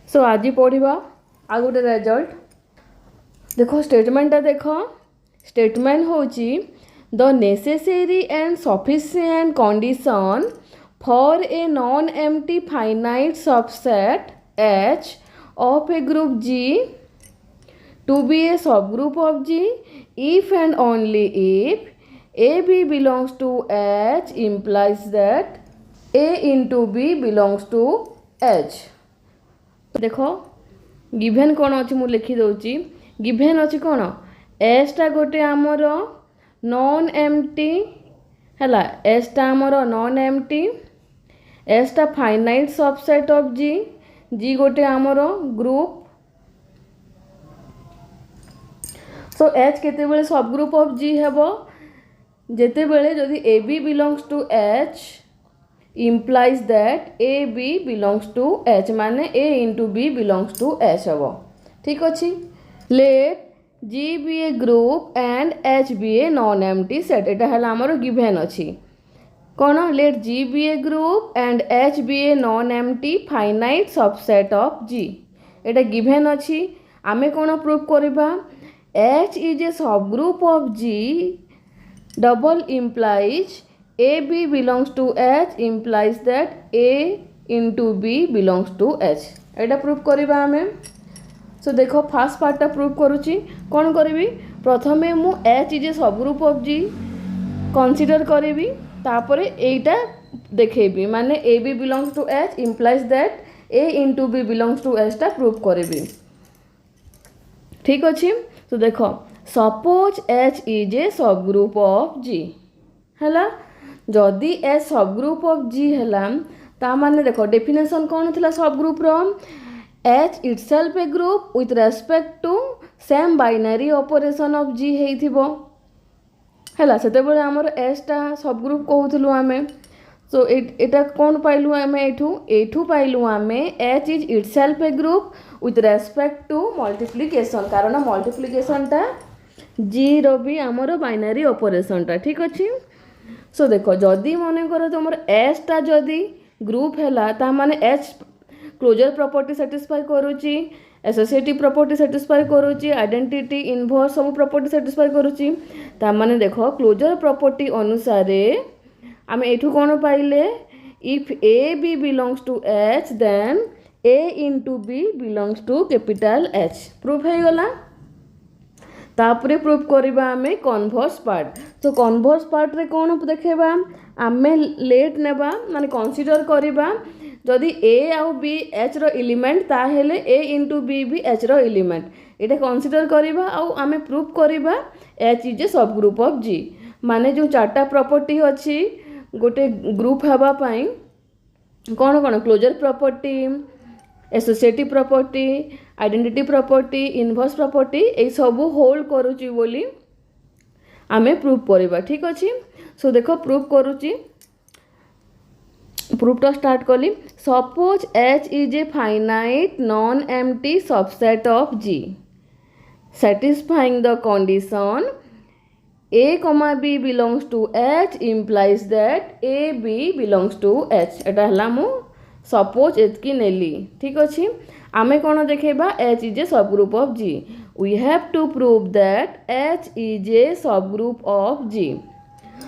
सो आज पढ़ा आ गोटे रिजल्ट देखो स्टेटमेंटा देख स्टेटमेंट होची the necessary and sufficient condition for a non empty finite subset H of a group G to be a subgroup of G if and only if AB belongs to H implies that A into B belongs to H। देख given कौन अच्छी मुझे लिखी दूची given अच्छी कौन एसटा गोटे आमर non empty है एसटा आमर नॉन एम्प्टी एसटा finite subset of G G गोटे आमर ग्रुप सो एच केते सब ग्रुप ऑफ जी हेब जेते बेले जदि A B belongs to H implies that A B belongs to H माने A into B belongs to H हम ठीक अच्छी let G be a group and H be a non-empty set एटा है आमर गिभेन अच्छी कौन let G be a group and H be a non-empty finite subset of G Etah given अच्छी आमे कौन प्रूव करिबा H is a subgroup of G double implies A B belongs to H implies that A into B belongs to H Etah proof करिबा हमें सो देखो fast पार्टा proof करूची कौन करी प्रथमे मु H इज ए सब ग्रुप ऑफ G कंसीडर करी तापर एटा देखेबी माने A B belongs to H implies that A into B belongs to H टा प्रूफ करी ठीक अच्छी तो देखो सपोज H इज ए सब ग्रुप ऑफ G है जदि ए सब ग्रुप ऑफ जी है ता माने देखो डेफिनेशन कौन थी सब ग्रुप रो H itself a group with respect to same binary operation of G हेइथिबो हैला सेते बेले हमर एचटा सब ग्रुप कहउथलु आमे सो एटा कौन पाइलु आमे एठू पाइलु आमे H is itself a group with respect to multiplication कारण मल्टीप्लिकेशन टा जी रो भी हमर बाइनरी ऑपरेशन टा ठीक अछि सो देखो जदि मन कर तुम एच टा जदि ग्रुप है ता माने एच क्लोजर प्रॉपर्टी सैटिस्फाई करुच्ची एसोसिएटिव प्रॉपर्टी सैटिस्फाई करुच्ची आइडेंटिटी इनवर्स सब प्रॉपर्टी सैटिस्फाई करुच्ची ता माने देखो क्लोजर प्रॉपर्टी अनुसार आम एठू कौन पाइले if A B belongs to H then A into B belongs to capital H proof हो गला तापरे प्रूफ करबा आमे कन्वर्स पार्ट तो कन्वर्स पार्ट रे कौन देखेबा आमे लेट नेबा माने कंसीडर करबा जदि ए आउ बी एच रो एलिमेंट ता हेले ए इंटू बी भी एच रो एलिमेंट एटा कंसीडर करबा आउ आमे प्रूफ करबा एच इज ए सब ग्रुप ऑफ जी माने जो चारटा प्रॉपर्टी अछि गोटे ग्रुप हबा पई कौन कौन closure property associative property identity property inverse property ए सब होल्ड करुची बोली आमे प्रूफ करबा ठीक अछि सो देखो प्रूफ करुची प्रूफ तो स्टार्ट कली suppose H is a finite non empty subset of G satisfying the condition A, B belongs to H implies that A, B belongs to H एटा हला मु सपोज एतकी नेली ठीक अच्छी आमे कौन देखेबा H इज ए सब group of G we have to prove that H is a सब group of G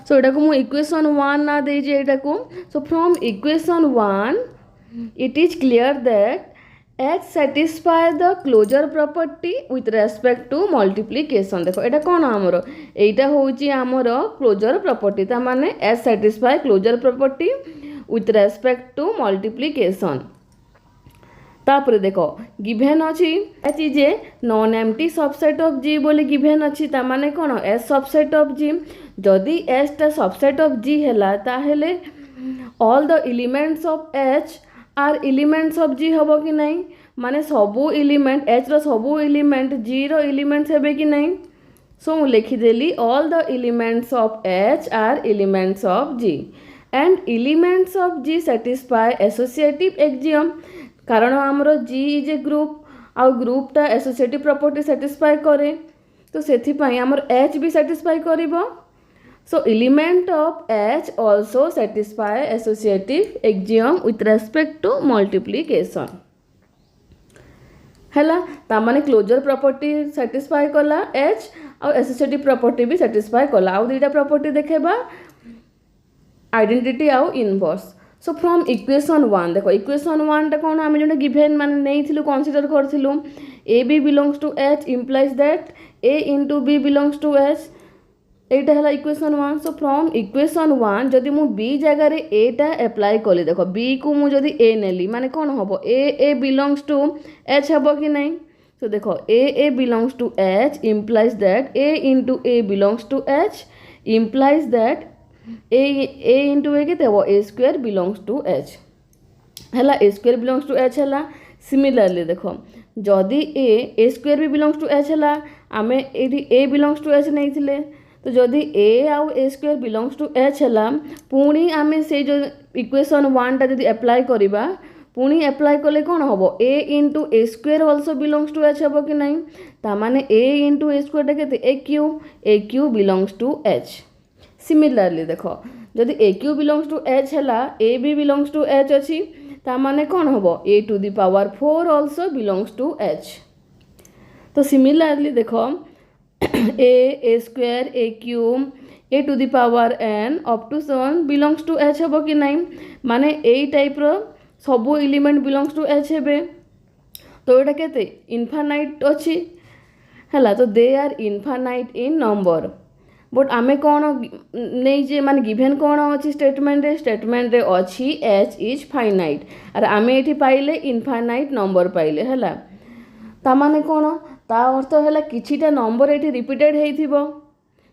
सो एटा को मु इक्वेशन 1 ना दे जे एटा को so from equation 1 it is clear that H satisfy the closure property with respect to multiplication देखो एटा कौन आमर एटा होची आमर क्लोजर प्रॉपर्टी ता माने H satisfy closure property with respect to multiplication तापर देखो गिभेन अछि H is a non empty subset of G बोली गिभेन अछि ता माने कोन H सबसेट ऑफ G जदि H ता सबसेट ऑफ G हैला ता हेले all the elements of H are elements of G हबो कि नहीं माने सबु एलिमेंट H रो सबु एलिमेंट G रो एलिमेंट्स हेबे कि नहीं सो मु लिखि देली all the elements of H are elements of G and elements of G satisfy associative axiom कारण आमर G इज ए ग्रुप आउ ग्रुप टा एसोसिएटिव प्रॉपर्टी सैटिस्फाई करे तो सेथि पई आमर H भी सैटिस्फाई करिवो so element of H also satisfy associative axiom with respect to multiplication हैला तामाने क्लोजर प्रॉपर्टी सैटिस्फाई कला एच और एसोसिएटिव प्रॉपर्टी भी सैटिस्फाई कला आउ दुईटा प्रॉपर्टी देखेबा आइडेंटिटी आउ इनवर्स सो फ्रॉम इक्वेशन 1 देखो इक्वेशन 1 टा कौन आम जो गिभेन माने नहीं कनसीडर करथिलु A B belongs to H implies that A into B belongs to H एटा है इक्वेशन 1 सो फ्रॉम इक्वेशन 1 जदि मु बी जगह रे ए टा अप्लाई कली देखो बी को मु जदि ए नेली माने कौन हम ए बिलोंग्स टू एच हम कि नहीं सो देखो A belongs to H implies that A into A belongs to H implies that A into A के A square belongs to H है A square belongs to H है similarly देखो जदि A square भी belongs to H है आम ये ए belongs to H नहीं तो जदि ए आउ ए स्क्वायर बिलोंग्स टू एच है पुणी आम से जो इक्वेशन 1 टा जदि अप्लाई करवा पुणी अप्लाई कले कौन हम A into A square also belongs to H हम कि नहीं तामाने ए इंटू ए स्क्वायर टा A cube belongs to H similarly देखो जदि A cube belongs to H है A B belongs to H अच्छी तामाने कौन हम A to the power 4 also belongs to H तो सिमिलरली देखो A square A cube A to the power N up to 7 belongs to H हम कि नहीं माने ए टाइप रो सबू एलिमेंट बिलोंग्स टू एच हे तो यहाँ के इनफानाइट अच्छी है तो they are infinite in number but आमे कौन नहीं जे माने गिभेन कौन अच्छी स्टेटमेंट रे अच्छी एच इज फाइनाइट आर आमे ये पाइले इनफानाइट नंबर पाइले है तामाने कौन ता अर्थ है किछिटा नंबर ये रिपीटेड होइथिबो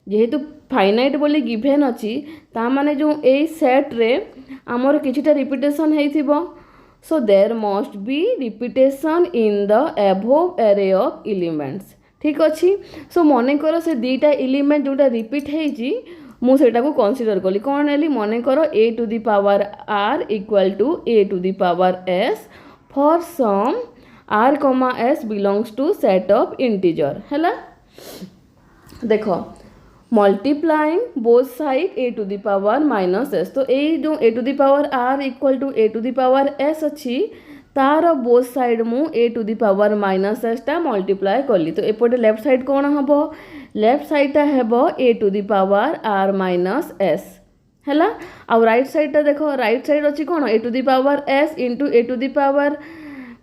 जेहेतु फाइनाइट बोली गिभेन अच्छी ता माने जो ए सेट रे आमर किछिटा रिपीटेशन होइथिबो so there must be repetition in the above array of elements ठीक अच्छी सो मन कर से दीटा एलिमेंट जोटा रिपीट होइछि मुझे को कनसीडर कली कौन नेली मन कर A to the power R equal to A to the power S for some R comma S belongs to set of integer है देखो multiplying both side A to the power minus S तो ये जो A to the power R equal to A to the power S अच्छी तार both side मु A to the power minus S टा multiply कली तो एपटे लेफ्ट साइड कौन हम लेफ्ट साइड टा हेब A to the power are minus S है आ राइट साइड टा देखो राइट साइड अच्छी कौन a to the power s into a to the power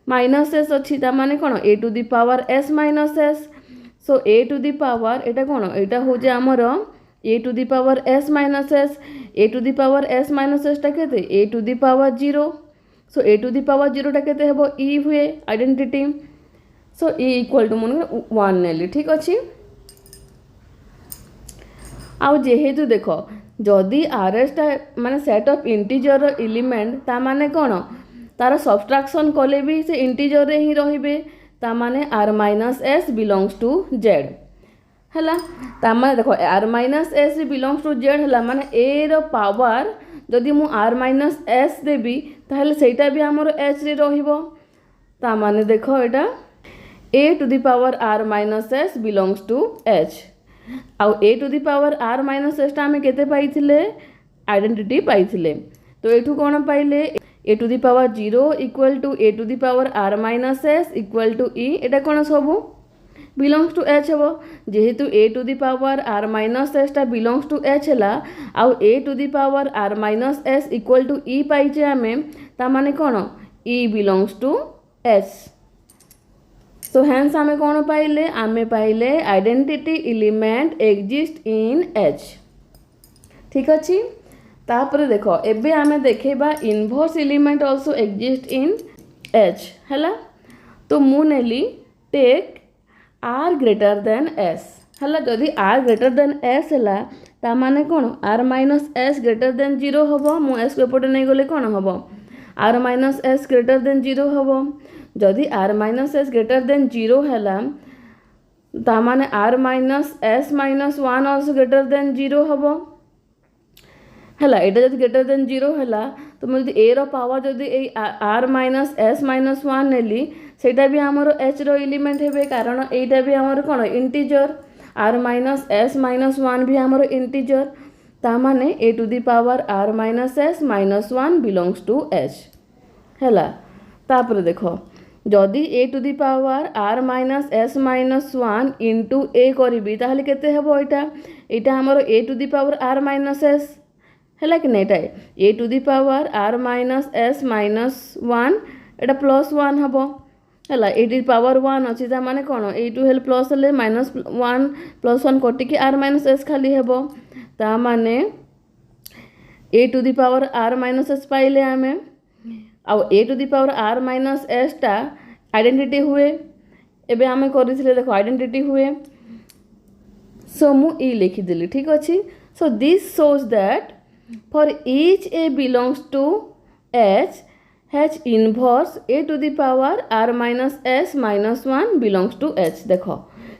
minus s अच्छी माने कौन a to the power s minus s so a to the power एटा कौन एटा हो आमर a to the power s minus s a to the power s minus S टा केते a to the power 0 so a to the power 0 टा केते हेबो ई हुए identity so E equal to मन 1 नेली ठीक अच्छी आउ जेहेतु देखो जदि आर एस टा माने सेट ऑफ इंटीजर एलिमेंट ता माने कौन तार सब्सट्रैक्शन कले भी से इंटीजर रे ही रहिबे ता माने R minus S belongs to Z है ता माने देखो R minus S belongs to Z है माने ए रो पावर जदि मु आर माइनस एस देबी ताहले सेटा भी हमर एच रे रहिबो ता माने देखो एटा a to the power are minus S belongs to H आउ a to the power are minus S टा हमें केते पाइथिले आइडेंटिटी पाइथिले तो एठू कोन पाइले a to the power 0 equal to A to the power are minus s equal to e एटा कोन सबू बिलोंग्स टू एच हम जेहेतु a to the power are minus S टा बिलोंग्स टू एच है आउ a to the power are minus s equal to e पाइचे आमे ता माने कोन e belongs to H so hence आमे कोन पाइले आमे पाइले identity element exist in H ठीक अच्छी तापर देखो एबे आमे देखेबा inverse element also exist in H है तो मु नेली take r greater than s है जदि आर ग्रेटर देन एस है ता माने कौन R minus S greater than 0 हम मु एस को एपटे नहीं गले कौन हम R minus S greater than 0 हम जदि R minus S greater than 0 है ता माने R minus S minus 1 also greater than 0 हम है एटा जब ग्रेटर देन 0 है तो मुझे ए रो पावर जदि आर माइनस एस माइनस 1 नेली सेटा भी आमर एच रो एलिमेंट हेबे कारण एटा भी आमर कोन integer r minus S minus 1 भी आमर इंटीजर ता माने a to the power are minus S minus 1 belongs to H है तापर देखो जदि a to the power are minus S minus 1 into a करी ताहले केते हेबो एटा हमर a to the power are minus S है कि नहीं a to the power are minus S minus 1 एटा प्लस 1 हेबो है ये पावर 1 अच्छी माने कौन यू हेल्प प्लस हेल्ले माइनस 1 प्लस 1 कटिकी आर माइनस एस खाली हेबो ता माने a to the power are minus s पाइले आमे आउ a to the power are minus S टा आइडेंटिटी हुए एबे आमे करिथिले देखो आइडेंटिटी हुए सो मु ई लिखिदेली ठीक अच्छी so this shows that for each a belongs to H H inverse a to the power r minus s minus 1 belongs to h देखो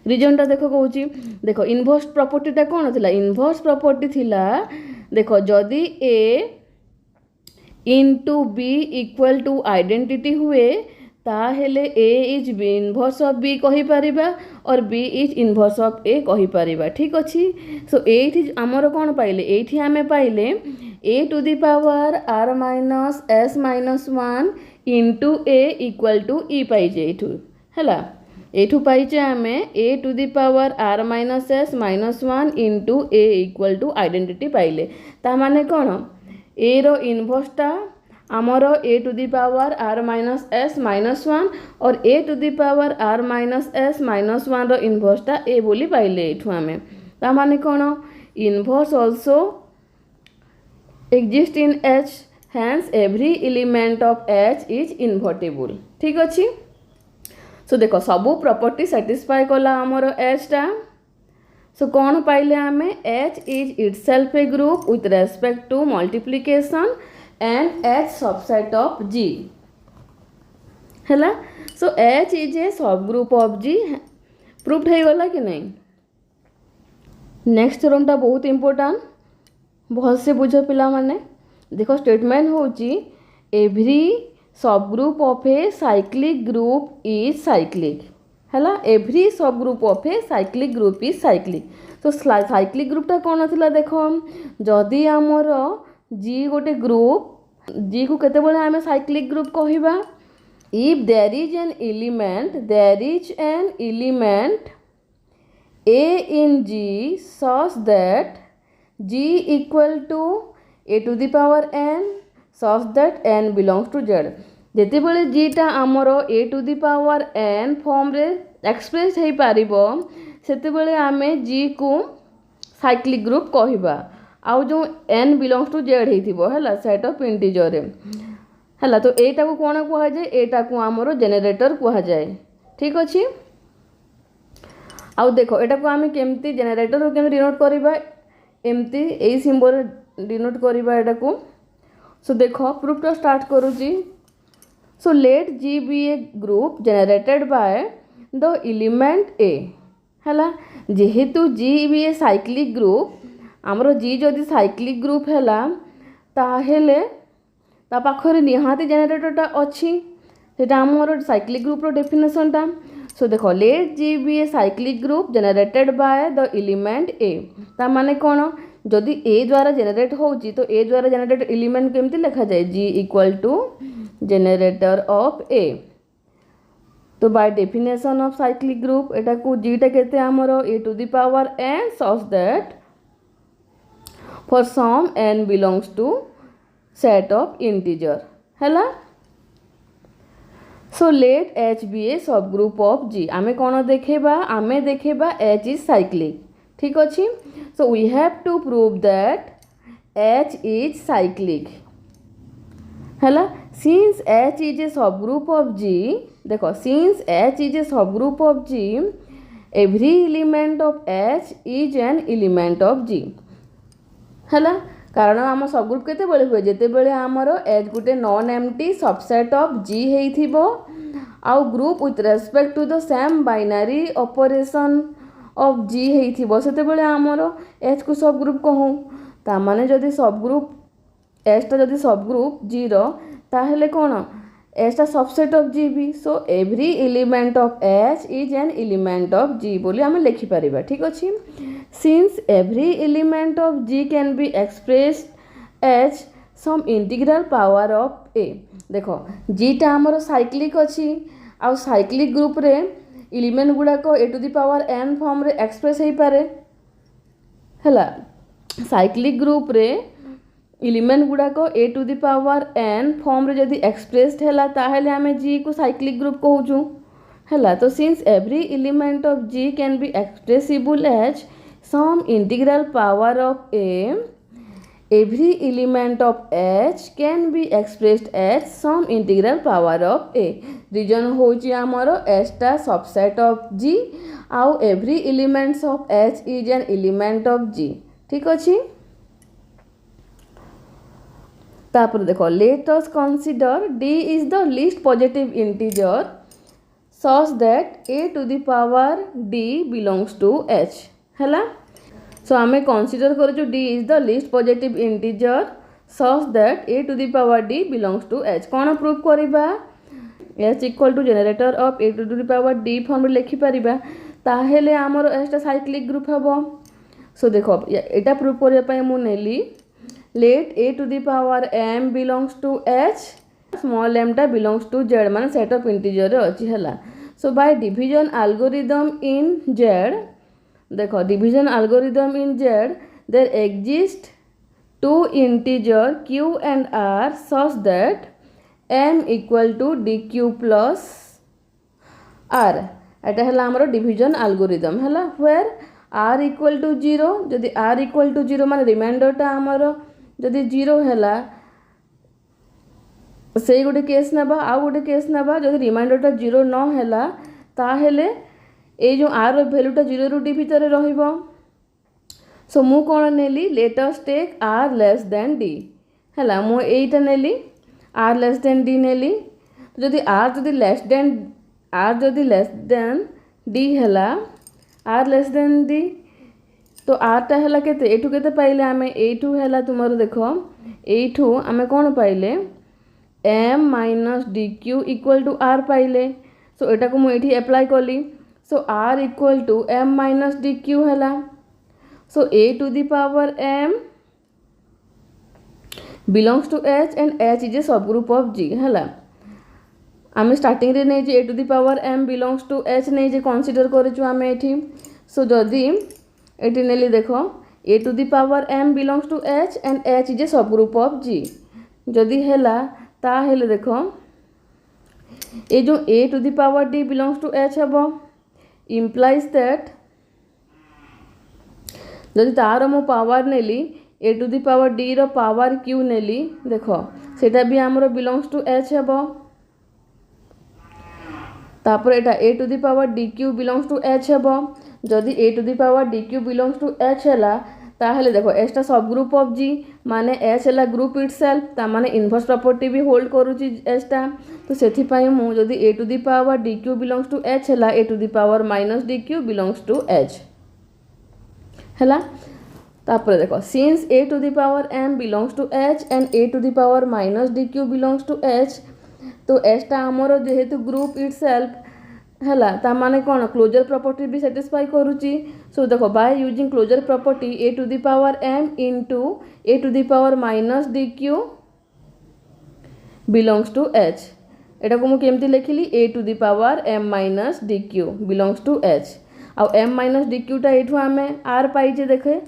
रीजन टा देखो कहूची देखो इनवर्स प्रॉपर्टी टा कौन थिला इनवर्स प्रॉपर्टी थिला देखो जदि a into b equal to identity हुए ताहेले a is b inverse of b कहि परिबा और b is inverse of a कहि परिबा ठीक अछि सो एठी हमर कोन पाइले एठी हमें पाइले a to the power r minus s minus 1 into a equal to e पाइजे एठू हैला एठू पाइजे हमें a to the power r minus s minus 1 into a equal to identity पाइले ता माने कोन a रो इनवर्स टा आमर a to the power r minus s minus 1 और a to the power r minus s minus 1 रो inverse टा a बोली पाइले एठू हमें ता माने कोन inverse also exist in H hence every element of H is invertible ठीक अच्छी सो देखो सबू प्रॉपर्टी सैटिस्फाई कला आमर H टा सो कौन पाइले आमे H is itself a group with respect to multiplication and H subset of G हैला सो H is a subgroup of G proof हो गला कि नहीं नेक्स्ट थ्योरम टा बहुत इंपोर्टेंट बहुत से बुझ पिला माने देखो स्टेटमेंट होची एवरी सब group of A cyclic group is cyclic हैला एवरी सब group of A cyclic group is cyclic तो साइक्लिक ग्रुप टा कौन थिला देखो जदि आमर जी गोटे ग्रुप जी को केते बेले आमे साइक्लिक ग्रुप कहिबा if there is an element a in G such that G equal to a to the power n such that n belongs to Z जेते बेले G टा आमर a to the power n form रे express हो पारिबो सेते बेले आमे G को साइक्लिक ग्रुप कहिबा आउ जो n belongs to Z हेतिबो हैला सेट ऑफ इंटीजर रे हैला तो एटा को कोन कहआ जाय एटा को आमर जनरेटर कहआ जाय ठीक अछि आउ देखो एटा को आमे केमती जनरेटर को केम डिनोट करबा एमती यही सिंबल डिनोट करबा एटा को सो देखो प्रूफ तो स्टार्ट करूची so let G be a group generated by the element a हैला जेहेतु G be a cyclic group आमर जी जदि साइक्लिक ग्रुप हैला ताहेले ता पाखरे निहाती जनरेटरटा अच्छी सेटा आमर साइक्लिक ग्रुप रो डेफिनेशन टा सो देखो let G be a cyclic group generated by the element a ता माने कौन जदि ए द्वारा जनरेट होची तो ए द्वारा जनरेटेड एलिमेंट केमती लिखा जाए G equal to generator of a तो by definition of cyclic group एटा को जी टा केते हमर a to the power n such that for some n belongs to set of integer हैला so let H be a सब group of G आमे कौन देखेबा आमे देखेबा H इज साइक्लिक ठीक अच्छी so we have to prove that H is cyclic हैला since H is a सब group of G देखो सिंस H इज ए सब group of G every element of H is an element of G हैला कारण आम सब group केते बेले हुए जेते बेले आमर एच गोटे non empty subset of G हेइथिबो आउ group with respect to the same binary operation of G हेइथिबो सेते बेले आमर एच को सब ग्रुप कहूँ ता माने जदि सब ग्रुप एच टा जदि सब ग्रुप G रो ताहेले कोन एच टा सबसेट ऑफ G भी so every element of H is an element of G बोली आमे लिखि परिबा ठीक अछि since every element of G can be expressed as some integral power of A देखो G टा हमर साइक्लिक अछि आउ साइक्लिक ग्रुप रे एलिमेंट गुड़ाक a to the power n form रे एक्सप्रेस हो पारे हैला साइक्लिक ग्रुप रे एलिमेंट गुड़ाक a to the power n form रे जदि एक्सप्रेस्ड हैला ताहेले आमे g को साइक्लिक ग्रुप कहूचु हैला तो since every element of g can be expressible as some integral power of a every element of h can be expressed as some integral power of a reason होची हमरो h टा subset of g आउ every elements of h is an element of g ठीक अछि तापर देखो let us consider d is the least positive integer such that a to the power d belongs to h हैला सो आमे consider करूँ d is the least positive integer such that a to the power d belongs to h कौन prove करिबा h equal to generator of a to the power d form लिखि परिबा ताहेले हमर एटा cyclic group हबो सो देखो एटा prove करिया पय मु नेली let a to the power m belongs to h small m टा बिलोंग्स टू z माने सेट ऑफ इंटीजर रे अछि हला सो by division algorithm in z देखो division algorithm in z there exist two integer q and r such that m equal to dq plus r एटा हला हमरो डिवीजन एल्गोरिथम हला वेयर r इक्वल टू 0 जदि r इक्वल टू 0 माने reminder टा हमरो जदि 0 हला सेई गोटे केस नबा आ गोटे केस नबा जदि रिमाइंडर टा 0 न हला ताहेले ए जो आर वैल्यूटा 0 रू d भितर रहिबो सो मु कोन नेली let us take r less than d हला मु एटा नेली r लेस देन d नेली तो जदि r जदि लेस देन d हला r लेस देन d तो r टा हला केते एठू केते पाइले आमे एठू हला तुमरो देखो एठू आमे कोन पाइले m - dq = r पाइले सो एटा को मु एठी अप्लाई करली so r equal to m minus dq हला so a to the power m belongs to h and h is a subgroup of g हला आमे स्टार्टिंग रे नै जे a to the power m belongs to h नै जे consider करिछु आमे एठी so जदी एठी नेली देखो a to the power m belongs to h and h is a subgroup of g जदी हला ता हेले देखो ए जो a to the power d belongs to h हबो implies that जदि तार मो पावर नेली a to the power d रो पावर q नेली देखो सेटा भी हमरो belongs to h हेबो तापर एटा a to the power dq belongs to h हेबो जदि a to the power dq belongs to h हला ताहले देखो h टा सब ग्रुप ऑफ g माने h हला ग्रुप इटसेल्फ ता माने इनवर्स प्रॉपर्टी भी होल्ड करूची h टा तो सेथि पई मु जदि a to the power dq belongs to h हला a to the power minus dq belongs to h हला तापर देखो since a to the power m belongs to h and a to the power minus dq belongs to h तो h टा हमरो जेहेतु group itself हला ता माने कोन क्लोजर प्रॉपर्टी भी सैटिस्फाई करूची सो देखो by using closure property a to the power m into a to the power minus dq belongs to h एटा को मु केमती लिखिली a to the power m minus dq belongs to h uh m minus dq टा एठू हमें r पाई जे देखे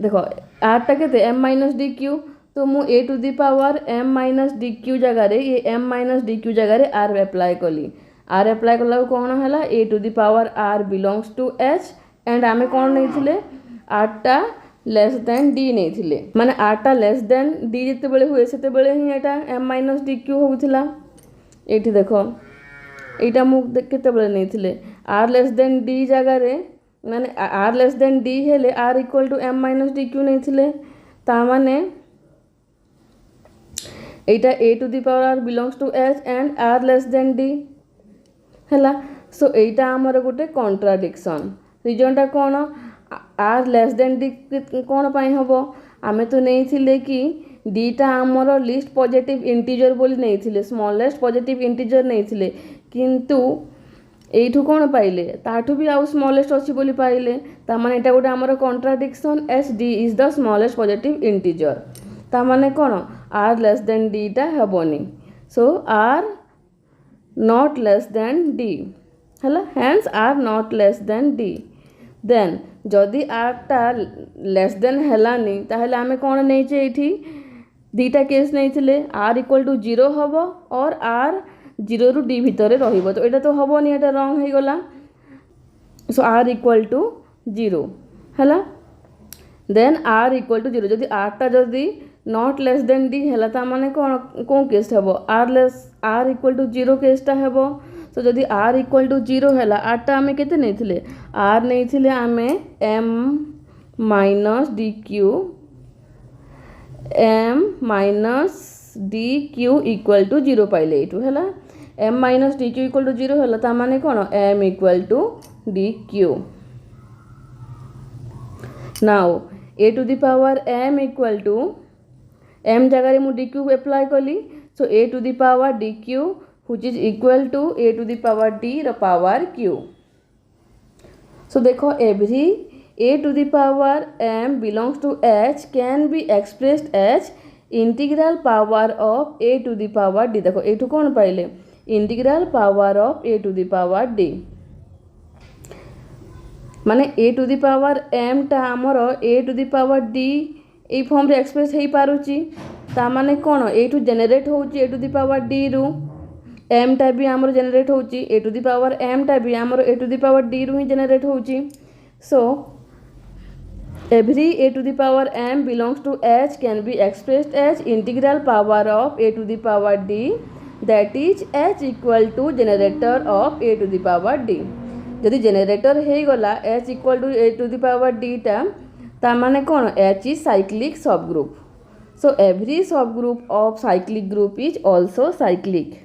देखो r टा केते m minus dq तो मु a to the power m minus dq जगह रे ये m minus dq जगह रे r अप्लाई कली r अप्लाई कला कोन हला a to the power r belongs to h and आमे कोन नै थिले r टा लेस देन d नै थिले माने r टा लेस देन d जते बेले हुए सेते बेले ही एटा m minus dq होउथिला एठी देखो एटा मु केते बेले नै थिले r लेस देन d जगह रे माने r लेस देन d हेले r equal to m minus dq नै थिले ता माने एटा a to the power r belongs to h and r less than d हला सो एटा हमर गोटे कॉन्ट्राडिक्शन रीजन टा कोन r लेस देन d कोन पई हबो आमे तो नै थिले कि d टा हमर लिस्ट पॉजिटिव इंटीजर बोली नै थिले स्मॉलेस्ट पॉजिटिव इंटीजर नै थिले किंतु एठू कोन पाइले ताठू भी आउ स्मॉलेस्ट अछि बोली पाइले ता माने एटा गोटे हमर contradiction S d is the smallest positive integer ता माने कोन r लेस देन d टा हबोनी सो r not less than d ହେଲା hence r not less than d then जदि r टा less than हेलानी ताहले आमे कौन नहींचे एठी दीटा केस नहीं r इक्वल टू 0 हम और r 0 रु d भितर रहिबो तो एटा तो हबोनी एटा रॉन्ग हो गला सो r इक्वल टू 0 हैला देन r इक्वल टू 0 जदि r टा जदि नॉट लेस देन d हैला ता माने कोन कोन केस हेबो r इक्वल टू 0 केसटा हेबो सो जदि r इक्वल टू 0 हैला r टा आमे केते नैथिले r नैथिले आमे m minus dq equal to 0 पाइले एटू हैला m minus dq equal to 0 हैला ता माने कोन m equal to dq now a to the power m equal to m जगह मु dq अप्लाई कली so a to the power dq which is equal to a to the power d ର power q so देखो every a to the power m belongs to h can be expressed as integral power of a to the power d देखो एठू कौन पाइले integral power of a to the power d माने a to the power m टा हमर a to the power d A form रे express हेई पारुची ता माने कोन एठू generate होउची a to the power d रु m टा भी आमर जनरेट होउची a to the power m टा भी आमर a to the power d रु ही जनरेट होउची सो every a to the power m belongs to h can be expressed as integral power of a to the power d that is h equal to generator of a to the power d जदि generator हे गला h equal to a to the power d टा ता माने कोन h is cyclic subgroup so every subgroup of cyclic group is also cyclic